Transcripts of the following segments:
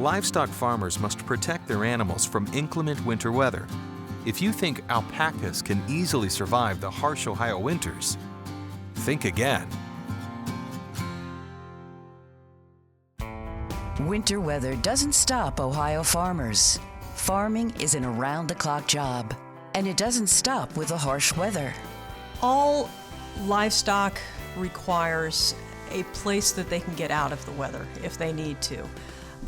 Livestock farmers must protect their animals from inclement winter weather. If you think alpacas can easily survive the harsh Ohio winters, think again. Winter weather doesn't stop Ohio farmers. Farming is an around-the-clock job, and it doesn't stop with the harsh weather. All livestock requires a place that they can get out of the weather if they need to.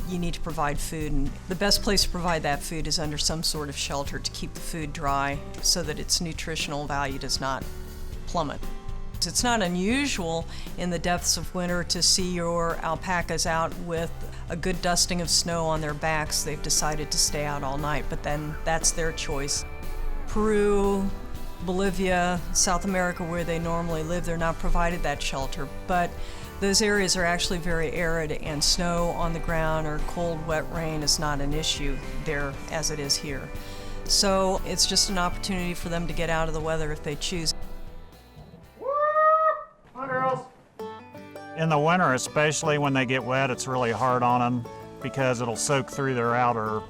You need to provide food, and the best place to provide that food is under some sort of shelter to keep the food dry so that its nutritional value does not plummet. It's not unusual in the depths of winter to see your alpacas out with a good dusting of snow on their backs. They've decided to stay out all night, but then that's their choice. Peru, Bolivia, South America, where they normally live, they're not provided that shelter, but those areas are actually very arid, and snow on the ground or cold, wet rain is not an issue there as it is here. So it's just an opportunity for them to get out of the weather if they choose. In the winter, especially when they get wet, it's really hard on them because it'll soak through their outer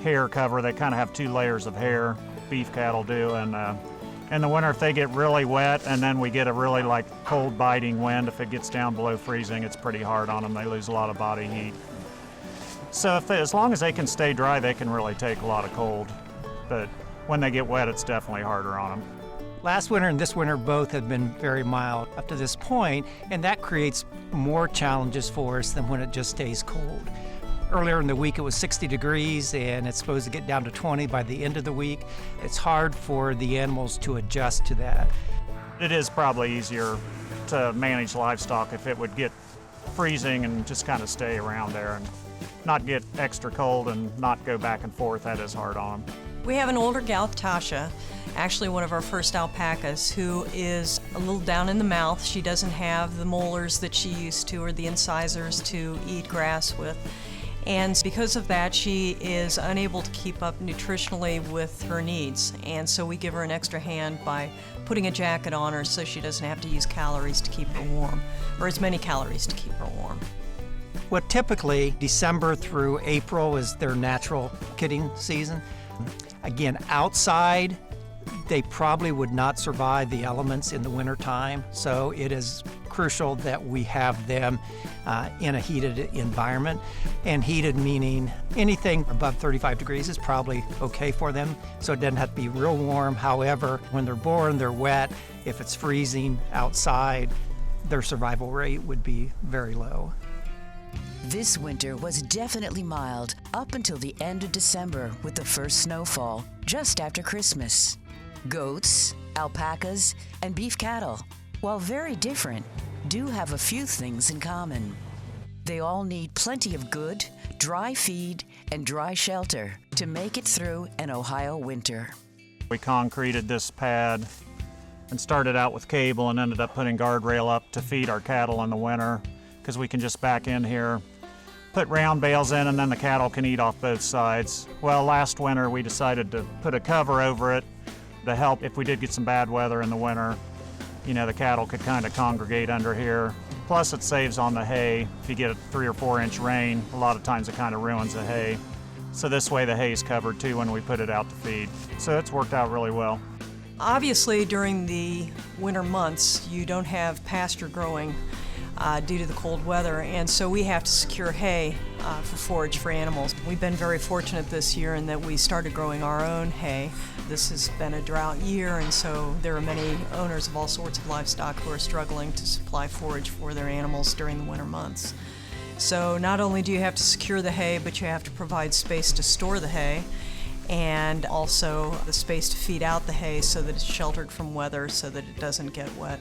hair cover. They kind of have 2 layers of hair, beef cattle do, and in the winter, if they get really wet and then we get a really cold biting wind, if it gets down below freezing, it's pretty hard on them. They lose a lot of body heat. So as long as they can stay dry, they can really take a lot of cold. But when they get wet, it's definitely harder on them. Last winter and this winter both have been very mild up to this point, and that creates more challenges for us than when it just stays cold. Earlier in the week it was 60 degrees and it's supposed to get down to 20 by the end of the week. It's hard for the animals to adjust to that. It is probably easier to manage livestock if it would get freezing and just kind of stay around there and not get extra cold and not go back and forth. That is hard on them. We have an older gal, Tasha, actually one of our first alpacas, who is a little down in the mouth. She doesn't have the molars that she used to or the incisors to eat grass with. And because of that, she is unable to keep up nutritionally with her needs. And so we give her an extra hand by putting a jacket on her so she doesn't have to use calories to keep her warm, or as many calories to keep her warm. What typically December through April is their natural kidding season. Again, outside, they probably would not survive the elements in the wintertime, so it is crucial that we have them in a heated environment. And heated meaning anything above 35 degrees is probably okay for them, so it doesn't have to be real warm. However, when they're born, they're wet. If it's freezing outside, their survival rate would be very low. This winter was definitely mild up until the end of December with the first snowfall just after Christmas. Goats, alpacas, and beef cattle, while very different, do have a few things in common. They all need plenty of good, dry feed and dry shelter to make it through an Ohio winter. We concreted this pad and started out with cable and ended up putting guardrail up to feed our cattle in the winter because we can just back in here, put round bales in, and then the cattle can eat off both sides. Well, last winter we decided to put a cover over it to help if we did get some bad weather in the winter. You know, the cattle could kind of congregate under here. Plus it saves on the hay. If you get a 3 or 4 inch rain, a lot of times it kind of ruins the hay. So this way the hay is covered too when we put it out to feed. So it's worked out really well. Obviously, during the winter months, you don't have pasture growing due to the cold weather, and so we have to secure hay for forage for animals. We've been very fortunate this year in that we started growing our own hay. This has been a drought year, and so there are many owners of all sorts of livestock who are struggling to supply forage for their animals during the winter months. So not only do you have to secure the hay, but you have to provide space to store the hay, and also the space to feed out the hay so that it's sheltered from weather so that it doesn't get wet.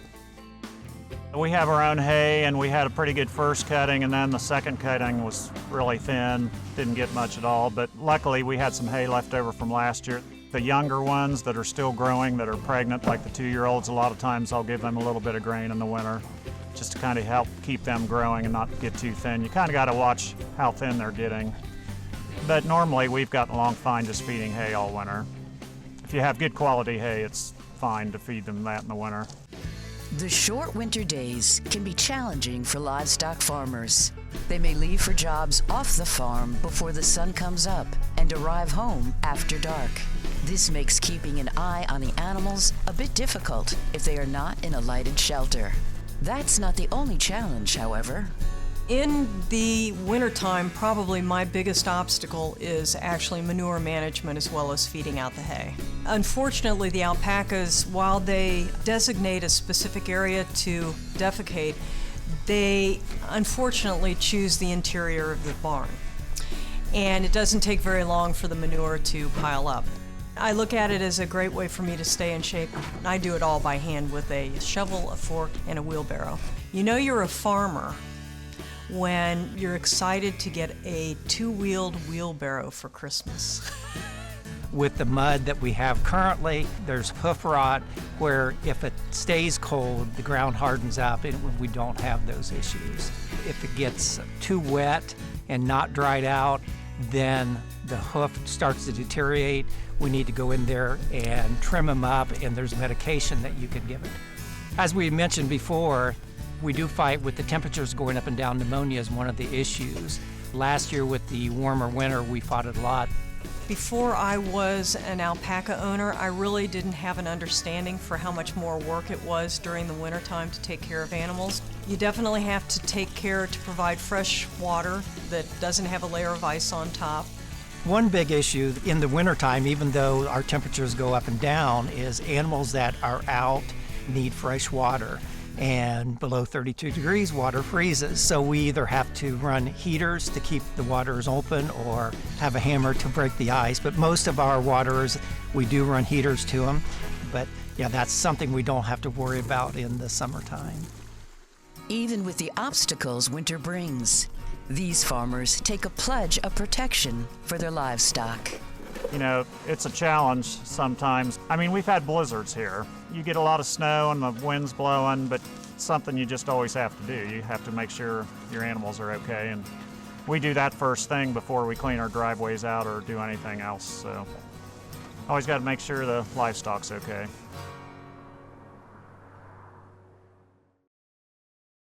We have our own hay, and we had a pretty good first cutting, and then the second cutting was really thin, didn't get much at all, but luckily we had some hay left over from last year. The younger ones that are still growing, that are pregnant, like the 2-year-olds, a lot of times I'll give them a little bit of grain in the winter just to kind of help keep them growing and not get too thin. You kind of got to watch how thin they're getting. But normally we've gotten along fine just feeding hay all winter. If you have good quality hay, it's fine to feed them that in the winter. The short winter days can be challenging for livestock farmers. They may leave for jobs off the farm before the sun comes up and arrive home after dark. This makes keeping an eye on the animals a bit difficult if they are not in a lighted shelter. That's not the only challenge, however. In the wintertime, probably my biggest obstacle is actually manure management as well as feeding out the hay. Unfortunately, the alpacas, while they designate a specific area to defecate, they unfortunately choose the interior of the barn. And it doesn't take very long for the manure to pile up. I look at it as a great way for me to stay in shape. I do it all by hand with a shovel, a fork, and a wheelbarrow. You know you're a farmer when you're excited to get a two-wheeled wheelbarrow for Christmas. With the mud that we have currently, there's hoof rot where if it stays cold, the ground hardens up and we don't have those issues. If it gets too wet and not dried out, then the hoof starts to deteriorate. We need to go in there and trim them up, and there's medication that you can give it. As we mentioned before, we do fight with the temperatures going up and down. Pneumonia is one of the issues. Last year with the warmer winter, we fought it a lot. Before I was an alpaca owner, I really didn't have an understanding for how much more work it was during the wintertime to take care of animals. You definitely have to take care to provide fresh water that doesn't have a layer of ice on top. One big issue in the wintertime, even though our temperatures go up and down, is animals that are out need fresh water. And below 32 degrees, water freezes. So we either have to run heaters to keep the waters open or have a hammer to break the ice. But most of our waters, we do run heaters to them. But yeah, that's something we don't have to worry about in the summertime. Even with the obstacles winter brings, these farmers take a pledge of protection for their livestock. You know, it's a challenge sometimes. I mean, we've had blizzards here. You get a lot of snow and the wind's blowing, but it's something you just always have to do. You have to make sure your animals are okay, and we do that first thing before we clean our driveways out or do anything else. So always got to make sure the livestock's okay.